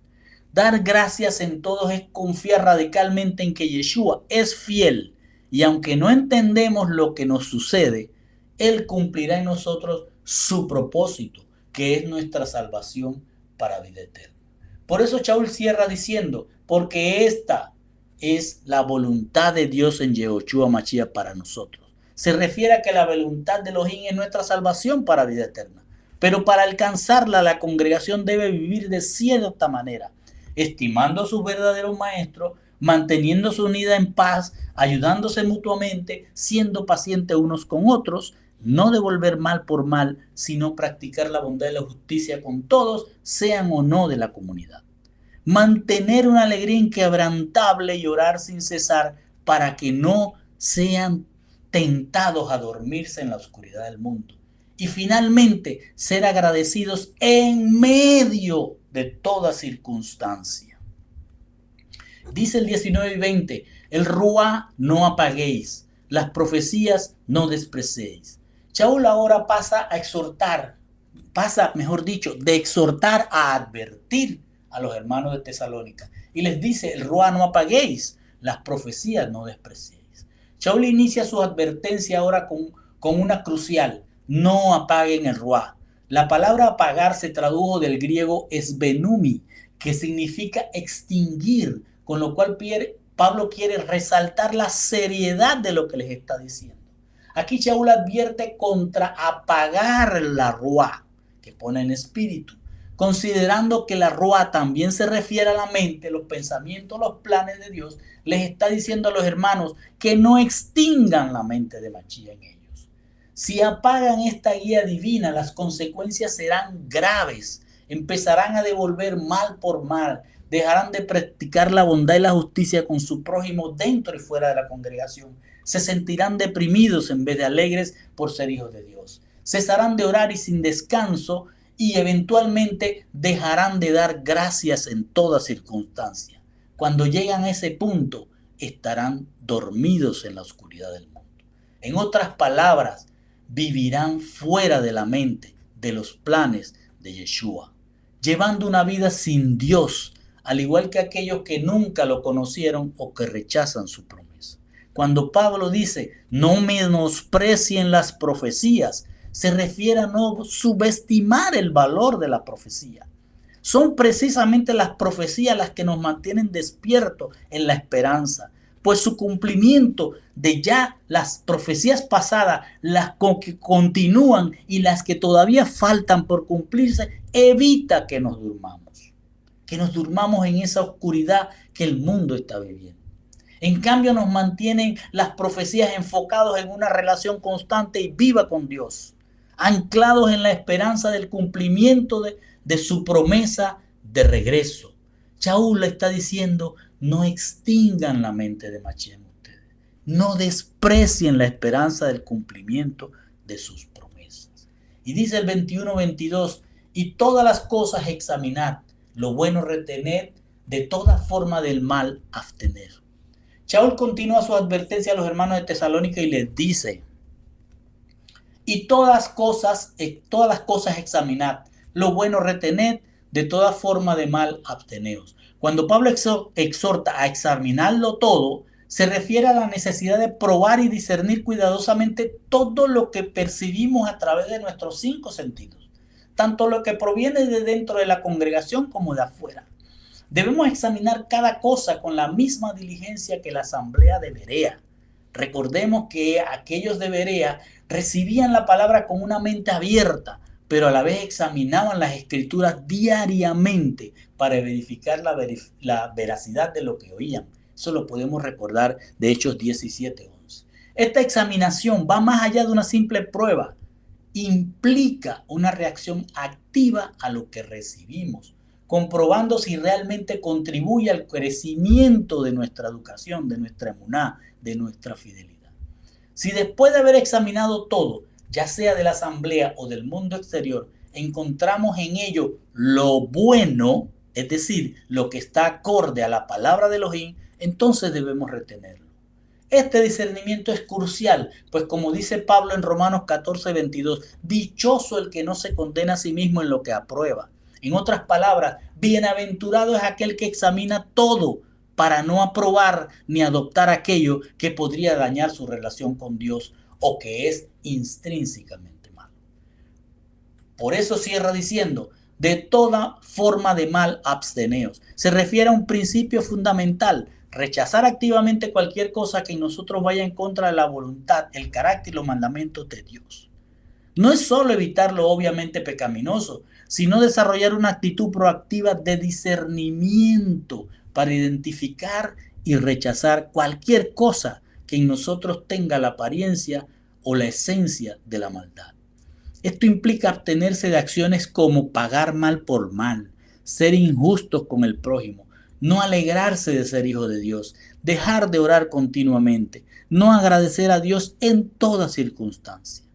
Dar gracias en todos es confiar radicalmente en que Yeshua es fiel y aunque no entendemos lo que nos sucede, Él cumplirá en nosotros su propósito, que es nuestra salvación para vida eterna. Por eso Shaul cierra diciendo, porque esta es la voluntad de Dios en Yehoshua Mashiach para nosotros. Se refiere a que la voluntad de Elohim es nuestra salvación para vida eterna. Pero para alcanzarla, la congregación debe vivir de cierta manera, estimando a sus verdaderos maestros, manteniéndose unida en paz, ayudándose mutuamente, siendo pacientes unos con otros, no devolver mal por mal, sino practicar la bondad y la justicia con todos, sean o no de la comunidad. Mantener una alegría inquebrantable y orar sin cesar para que no sean tentados a dormirse en la oscuridad del mundo. Y finalmente, ser agradecidos en medio de toda circunstancia. Dice el 19 y 20, el Ruá no apaguéis, las profecías no despreciéis. Shaul ahora pasa a exhortar, mejor dicho, de exhortar a advertir a los hermanos de Tesalónica. Y les dice, el Ruá no apaguéis, las profecías no despreciéis. Shaul inicia su advertencia ahora con una crucial, no apaguen el Ruá. La palabra apagar se tradujo del griego esbenumi, que significa extinguir, con lo cual Pablo quiere resaltar la seriedad de lo que les está diciendo. Aquí Shaul advierte contra apagar la ruá, que pone en espíritu, considerando que la ruá también se refiere a la mente, los pensamientos, los planes de Dios. Les está diciendo a los hermanos que no extingan la mente de Mashiach en ellos. Si apagan esta guía divina, las consecuencias serán graves. Empezarán a devolver mal por mal, dejarán de practicar la bondad y la justicia con su prójimo dentro y fuera de la congregación. Se sentirán deprimidos en vez de alegres por ser hijos de Dios. Cesarán de orar y sin descanso y eventualmente dejarán de dar gracias en toda circunstancia. Cuando llegan a ese punto, estarán dormidos en la oscuridad del mundo. En otras palabras, vivirán fuera de la mente, de los planes de Yeshua, llevando una vida sin Dios, al igual que aquellos que nunca lo conocieron o que rechazan su promesa. Cuando Pablo dice, no menosprecien las profecías, se refiere a no subestimar el valor de la profecía. Son precisamente las profecías las que nos mantienen despiertos en la esperanza, pues su cumplimiento de ya las profecías pasadas, las que continúan y las que todavía faltan por cumplirse, evita que nos durmamos en esa oscuridad que el mundo está viviendo. En cambio, nos mantienen las profecías enfocados en una relación constante y viva con Dios, anclados en la esperanza del cumplimiento de su promesa de regreso. Shaul le está diciendo, no extingan la mente de Mashiach ustedes, no desprecien la esperanza del cumplimiento de sus promesas. Y dice el 21-22, y todas las cosas examinad, lo bueno retened, de toda forma del mal abstener. Shaul continúa su advertencia a los hermanos de Tesalónica y les dice, y todas las cosas examinad, lo bueno retened, de toda forma de mal absteneos. Cuando Pablo exhorta a examinarlo todo, se refiere a la necesidad de probar y discernir cuidadosamente todo lo que percibimos a través de nuestros 5 sentidos, tanto lo que proviene de dentro de la congregación como de afuera. Debemos examinar cada cosa con la misma diligencia que la asamblea de Berea. Recordemos que aquellos de Berea recibían la palabra con una mente abierta, pero a la vez examinaban las escrituras diariamente para verificar la veracidad de lo que oían. Eso lo podemos recordar de Hechos 17:11. Esta examinación va más allá de una simple prueba. Implica una reacción activa a lo que recibimos, comprobando si realmente contribuye al crecimiento de nuestra educación, de nuestra emuná, de nuestra fidelidad. Si después de haber examinado todo, ya sea de la asamblea o del mundo exterior, encontramos en ello lo bueno, es decir, lo que está acorde a la palabra de Elohim, entonces debemos retenerlo. Este discernimiento es crucial, pues como dice Pablo en Romanos 14:22, dichoso el que no se condena a sí mismo en lo que aprueba. En otras palabras, bienaventurado es aquel que examina todo para no aprobar ni adoptar aquello que podría dañar su relación con Dios o que es intrínsecamente malo. Por eso cierra diciendo, de toda forma de mal absteneos. Se refiere a un principio fundamental, rechazar activamente cualquier cosa que en nosotros vaya en contra de la voluntad, el carácter y los mandamientos de Dios. No es solo evitar lo obviamente pecaminoso, sino desarrollar una actitud proactiva de discernimiento para identificar y rechazar cualquier cosa que en nosotros tenga la apariencia o la esencia de la maldad. Esto implica abstenerse de acciones como pagar mal por mal, ser injustos con el prójimo, no alegrarse de ser hijo de Dios, dejar de orar continuamente, no agradecer a Dios en toda circunstancia.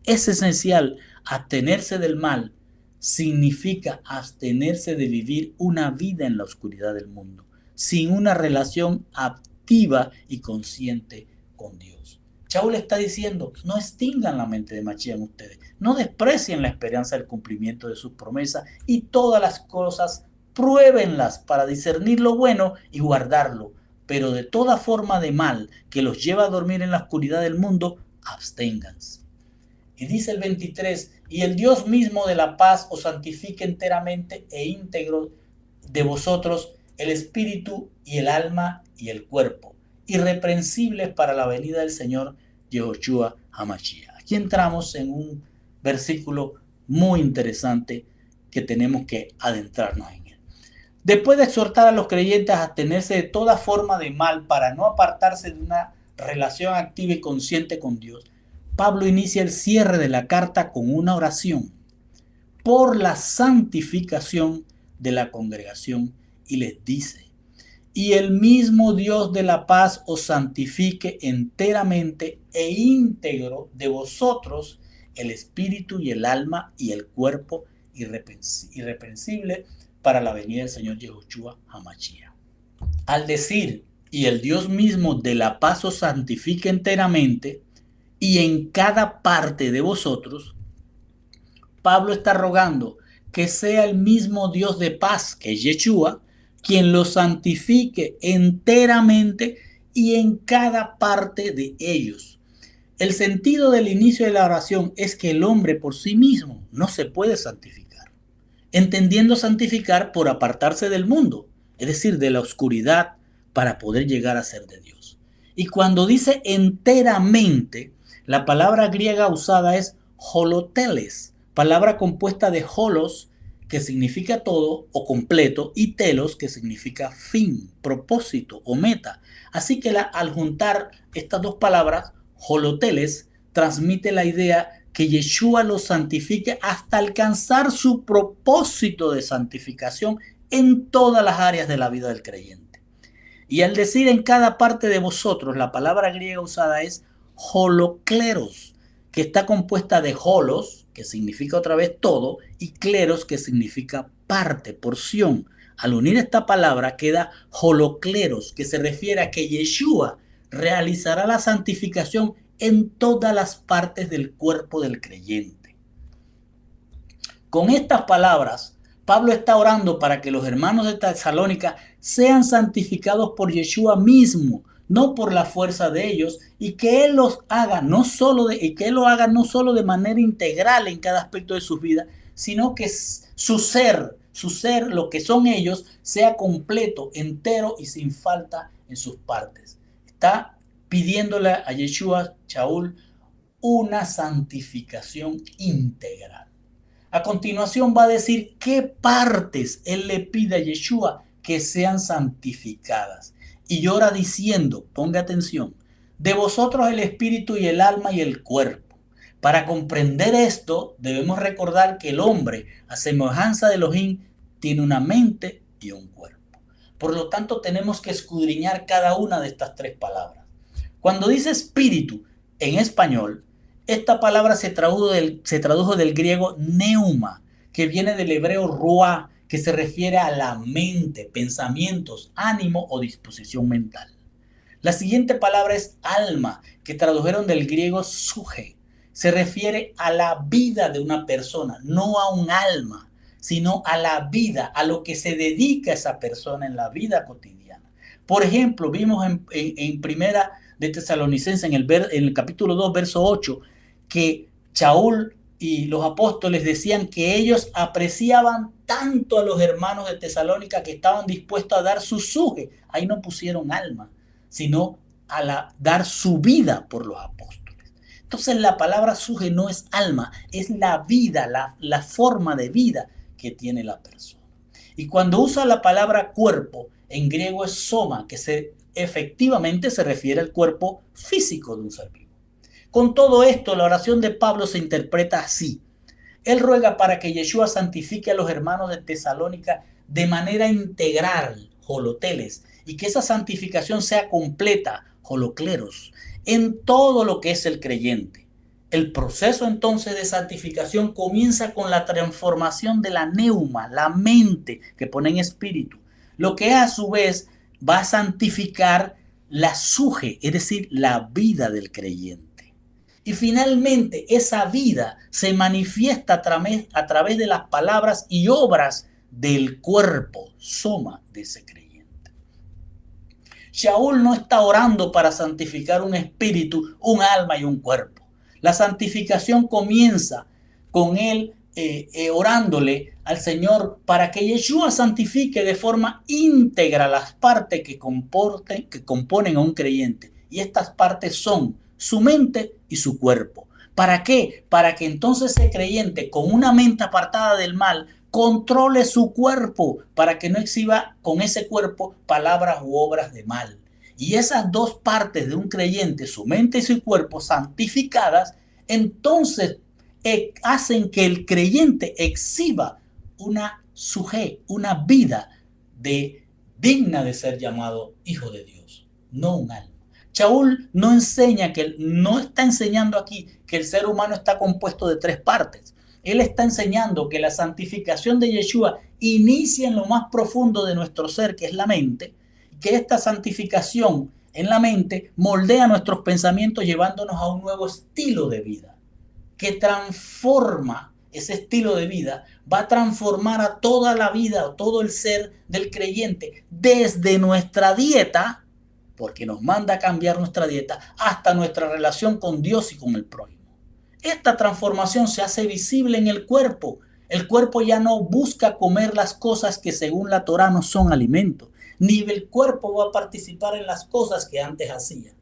Es esencial abstenerse del mal, significa abstenerse de vivir una vida en la oscuridad del mundo, sin una relación activa y consciente con Dios. Shaul está diciendo, no extingan la mente de Mashiach en ustedes, no desprecien la esperanza del cumplimiento de sus promesas y todas las cosas pruébenlas para discernir lo bueno y guardarlo, pero de toda forma de mal que los lleva a dormir en la oscuridad del mundo, absténganse. Y dice el 23, y el Dios mismo de la paz os santifique enteramente e íntegro de vosotros el espíritu y el alma y el cuerpo, irreprensibles para la venida del Señor Yehoshua HaMashiach. Aquí entramos en un versículo muy interesante que tenemos que adentrarnos en él. Después de exhortar a los creyentes a abstenerse de toda forma de mal para no apartarse de una relación activa y consciente con Dios, Pablo inicia el cierre de la carta con una oración por la santificación de la congregación y les dice, y el mismo Dios de la paz os santifique enteramente e íntegro de vosotros el espíritu y el alma y el cuerpo, irreprensible para la venida del Señor Yahushua HaMashiach. Al decir, y el Dios mismo de la paz os santifique enteramente, y en cada parte de vosotros, Pablo está rogando que sea el mismo Dios de paz, que es Yeshua, quien los santifique enteramente y en cada parte de ellos. El sentido del inicio de la oración es que el hombre por sí mismo no se puede santificar, entendiendo santificar por apartarse del mundo, es decir, de la oscuridad, para poder llegar a ser de Dios. Y cuando dice enteramente, la palabra griega usada es holoteles, palabra compuesta de holos, que significa todo o completo, y telos, que significa fin, propósito o meta. Así que al juntar estas dos palabras, holoteles, transmite la idea que Yeshua los santifique hasta alcanzar su propósito de santificación en todas las áreas de la vida del creyente. Y al decir en cada parte de vosotros, la palabra griega usada es holokleros, que está compuesta de holos, que significa otra vez todo, y kleros, que significa parte, porción. Al unir esta palabra queda holokleros, que se refiere a que Yeshua realizará la santificación en todas las partes del cuerpo del creyente. Con estas palabras, Pablo está orando para que los hermanos de Tesalónica sean santificados por Yeshua mismo, no por la fuerza de ellos, y que Él los haga no solo de manera integral en cada aspecto de sus vidas, sino que su ser, lo que son ellos, sea completo, entero y sin falta en sus partes. Está pidiéndole a Yeshua, Shaul, una santificación integral. A continuación va a decir qué partes él le pide a Yeshua que sean santificadas. Y ora diciendo, ponga atención, de vosotros el espíritu y el alma y el cuerpo. Para comprender esto, debemos recordar que el hombre, a semejanza de Elohim, tiene una mente y un cuerpo. Por lo tanto, tenemos que escudriñar cada una de estas tres palabras. Cuando dice espíritu en español, esta palabra se tradujo del griego neuma, que viene del hebreo ruah, que se refiere a la mente, pensamientos, ánimo o disposición mental. La siguiente palabra es alma, que tradujeron del griego suje. Se refiere a la vida de una persona, no a un alma, sino a la vida, a lo que se dedica esa persona en la vida cotidiana. Por ejemplo, vimos en primera de Tesalonicenses, en el capítulo 2, verso 8, que Shaul y los apóstoles decían que ellos apreciaban tanto a los hermanos de Tesalónica que estaban dispuestos a dar su suje. Ahí no pusieron alma, sino a dar su vida por los apóstoles. Entonces la palabra suje no es alma, es la vida, la forma de vida que tiene la persona. Y cuando usa la palabra cuerpo, en griego es soma, que efectivamente se refiere al cuerpo físico de un ser vivo. Con todo esto, la oración de Pablo se interpreta así. Él ruega para que Yeshua santifique a los hermanos de Tesalónica de manera integral, holoteles, y que esa santificación sea completa, holocleros, en todo lo que es el creyente. El proceso entonces de santificación comienza con la transformación de la neuma, la mente que pone en espíritu, lo que a su vez va a santificar la suje, es decir, la vida del creyente. Y finalmente esa vida se manifiesta a través de las palabras y obras del cuerpo, soma, de ese creyente. Shaul no está orando para santificar un espíritu, un alma y un cuerpo. La santificación comienza con él orándole al Señor para que Yeshua santifique de forma íntegra las partes que componen a un creyente. Y estas partes son su mente y su cuerpo. ¿Para qué? Para que entonces ese creyente con una mente apartada del mal controle su cuerpo, para que no exhiba con ese cuerpo palabras u obras de mal. Y esas dos partes de un creyente, su mente y su cuerpo santificadas, entonces hacen que el creyente exhiba una vida digna de ser llamado hijo de Dios, no un alma. Shaul no está enseñando aquí que el ser humano está compuesto de tres partes. Él está enseñando que la santificación de Yeshua inicia en lo más profundo de nuestro ser, que es la mente, que esta santificación en la mente moldea nuestros pensamientos llevándonos a un nuevo estilo de vida, que transforma ese estilo de vida, va a transformar a toda la vida, todo el ser del creyente, desde nuestra dieta, porque nos manda a cambiar nuestra dieta, hasta nuestra relación con Dios y con el prójimo. Esta transformación se hace visible en el cuerpo. El cuerpo ya no busca comer las cosas que según la Torá no son alimento, ni el cuerpo va a participar en las cosas que antes hacía.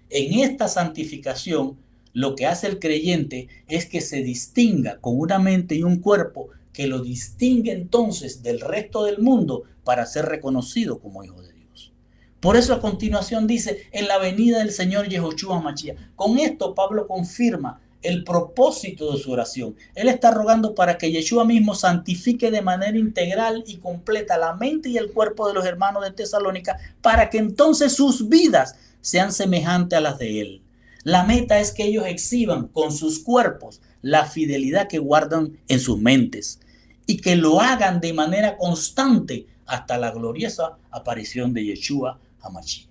En esta santificación, lo que hace el creyente es que se distinga con una mente y un cuerpo que lo distingue entonces del resto del mundo para ser reconocido como hijo de Dios. Por eso a continuación dice, en la venida del Señor Yehoshua Mashiach. Con esto Pablo confirma el propósito de su oración. Él está rogando para que Yeshua mismo santifique de manera integral y completa la mente y el cuerpo de los hermanos de Tesalónica para que entonces sus vidas sean semejantes a las de él. La meta es que ellos exhiban con sus cuerpos la fidelidad que guardan en sus mentes y que lo hagan de manera constante hasta la gloriosa aparición de Yeshua HaMashiach.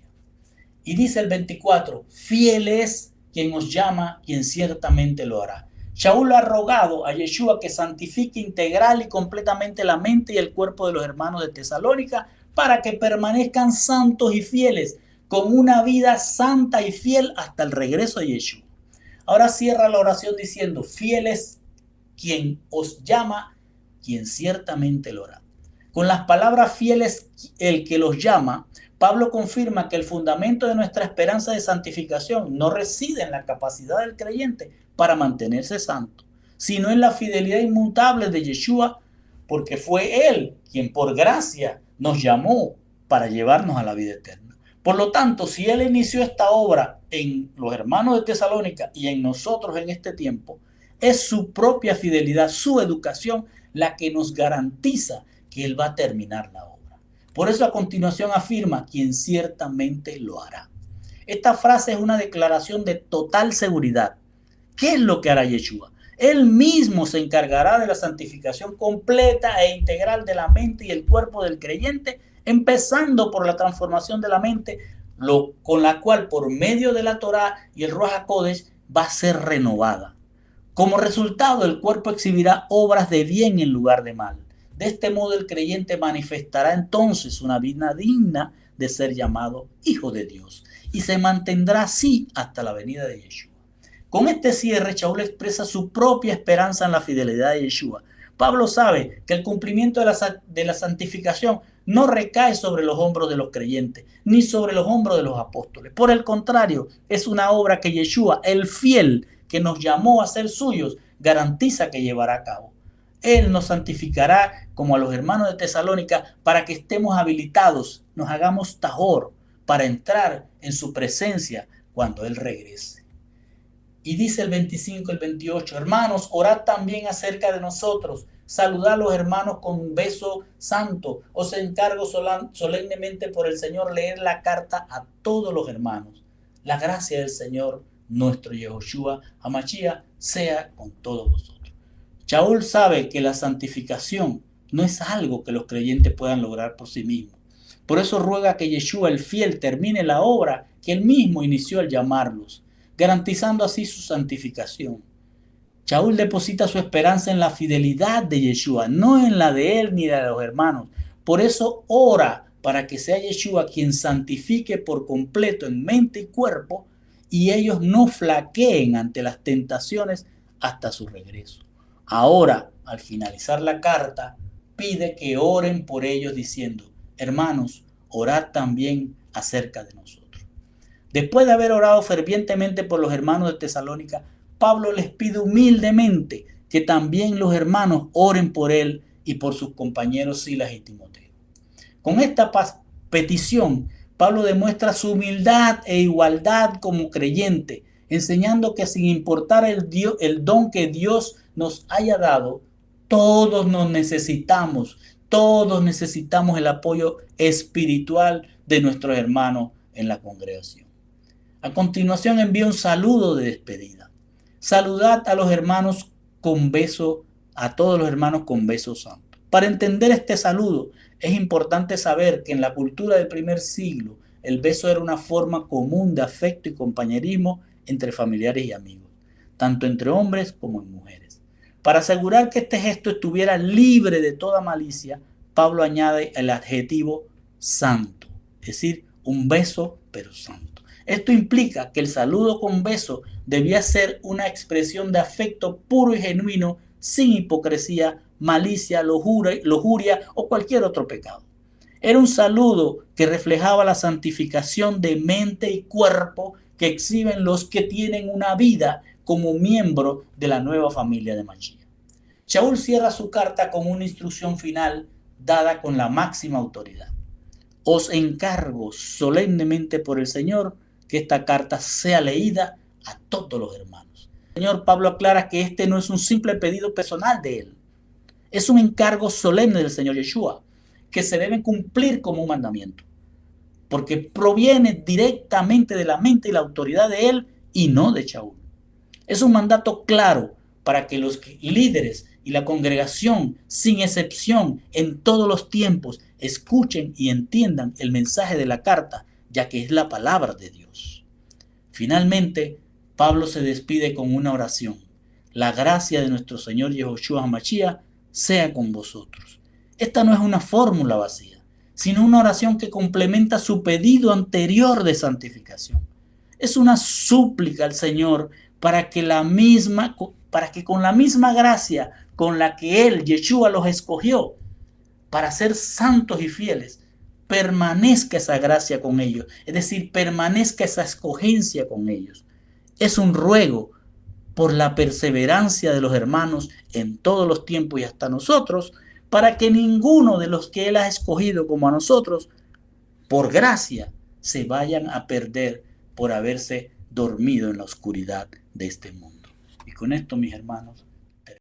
Y dice el 24, fiel es quien os llama, quien ciertamente lo hará. Shaul ha rogado a Yeshua que santifique integral y completamente la mente y el cuerpo de los hermanos de Tesalónica para que permanezcan santos y fieles, con una vida santa y fiel hasta el regreso de Yeshua. Ahora cierra la oración diciendo, fiel es quien os llama, quien ciertamente lo hará. Con las palabras fieles, el que los llama, Pablo confirma que el fundamento de nuestra esperanza de santificación no reside en la capacidad del creyente para mantenerse santo, sino en la fidelidad inmutable de Yeshua, porque fue Él quien por gracia nos llamó para llevarnos a la vida eterna. Por lo tanto, si Él inició esta obra en los hermanos de Tesalónica y en nosotros en este tiempo, es su propia fidelidad, su educación, la que nos garantiza que Él va a terminar la obra. Por eso a continuación afirma, quien ciertamente lo hará. Esta frase es una declaración de total seguridad. ¿Qué es lo que hará Yeshua? Él mismo se encargará de la santificación completa e integral de la mente y el cuerpo del creyente, empezando por la transformación de la mente, con la cual por medio de la Torá y el Ruach HaKodesh va a ser renovada. Como resultado, el cuerpo exhibirá obras de bien en lugar de mal. De este modo el creyente manifestará entonces una vida digna de ser llamado hijo de Dios y se mantendrá así hasta la venida de Yeshua. Con este cierre, Shaul expresa su propia esperanza en la fidelidad de Yeshua. Pablo sabe que el cumplimiento de la santificación no recae sobre los hombros de los creyentes, ni sobre los hombros de los apóstoles. Por el contrario, es una obra que Yeshua, el fiel, que nos llamó a ser suyos, garantiza que llevará a cabo. Él nos santificará como a los hermanos de Tesalónica para que estemos habilitados, nos hagamos tajor para entrar en su presencia cuando Él regrese. Y dice el 25, el 28, hermanos, orad también acerca de nosotros, saludad a los hermanos con un beso santo. Os encargo solemnemente por el Señor leer la carta a todos los hermanos. La gracia del Señor, nuestro Yehoshua HaMashiach, sea con todos vosotros. Shaul sabe que la santificación no es algo que los creyentes puedan lograr por sí mismos. Por eso ruega que Yeshua el fiel termine la obra que él mismo inició al llamarlos, garantizando así su santificación. Shaul deposita su esperanza en la fidelidad de Yeshua, no en la de él ni de los hermanos. Por eso ora para que sea Yeshua quien santifique por completo en mente y cuerpo y ellos no flaqueen ante las tentaciones hasta su regreso. Ahora, al finalizar la carta, pide que oren por ellos diciendo, hermanos, orad también acerca de nosotros. Después de haber orado fervientemente por los hermanos de Tesalónica, Pablo les pide humildemente que también los hermanos oren por él y por sus compañeros Silas y Timoteo. Con esta petición, Pablo demuestra su humildad e igualdad como creyente, enseñando que sin importar el don que Dios nos haya dado, todos necesitamos el apoyo espiritual de nuestros hermanos en la congregación. A continuación envía un saludo de despedida. Saludad a los hermanos con beso a todos los hermanos con beso santo. Para entender este saludo, es importante saber que en la cultura del primer siglo, el beso era una forma común de afecto y compañerismo entre familiares y amigos, tanto entre hombres como en mujeres. Para asegurar que este gesto estuviera libre de toda malicia, Pablo añade el adjetivo santo, es decir, un beso pero santo. Esto implica que el saludo con beso debía ser una expresión de afecto puro y genuino, sin hipocresía, malicia, lujuria o cualquier otro pecado. Era un saludo que reflejaba la santificación de mente y cuerpo que exhiben los que tienen una vida como miembro de la nueva familia de Mashiach. Shaul cierra su carta con una instrucción final dada con la máxima autoridad. Os encargo solemnemente por el Señor que esta carta sea leída a todos los hermanos. El Señor Pablo aclara que este no es un simple pedido personal de él, es un encargo solemne del Señor Yeshua, que se debe cumplir como un mandamiento, porque proviene directamente de la mente y la autoridad de él y no de Shaul. Es un mandato claro para que los líderes y la congregación, sin excepción, en todos los tiempos, escuchen y entiendan el mensaje de la carta, ya que es la palabra de Dios. Finalmente, Pablo se despide con una oración. La gracia de nuestro Señor Yehoshua HaMashiach sea con vosotros. Esta no es una fórmula vacía, sino una oración que complementa su pedido anterior de santificación. Es una súplica al Señor para que con la misma gracia con la que Él, Yeshua, los escogió para ser santos y fieles, permanezca esa gracia con ellos, es decir, permanezca esa escogencia con ellos. Es un ruego por la perseverancia de los hermanos en todos los tiempos y hasta nosotros, para que ninguno de los que Él ha escogido como a nosotros, por gracia, se vayan a perder por haberse dormido en la oscuridad de este mundo. Y con esto, mis hermanos,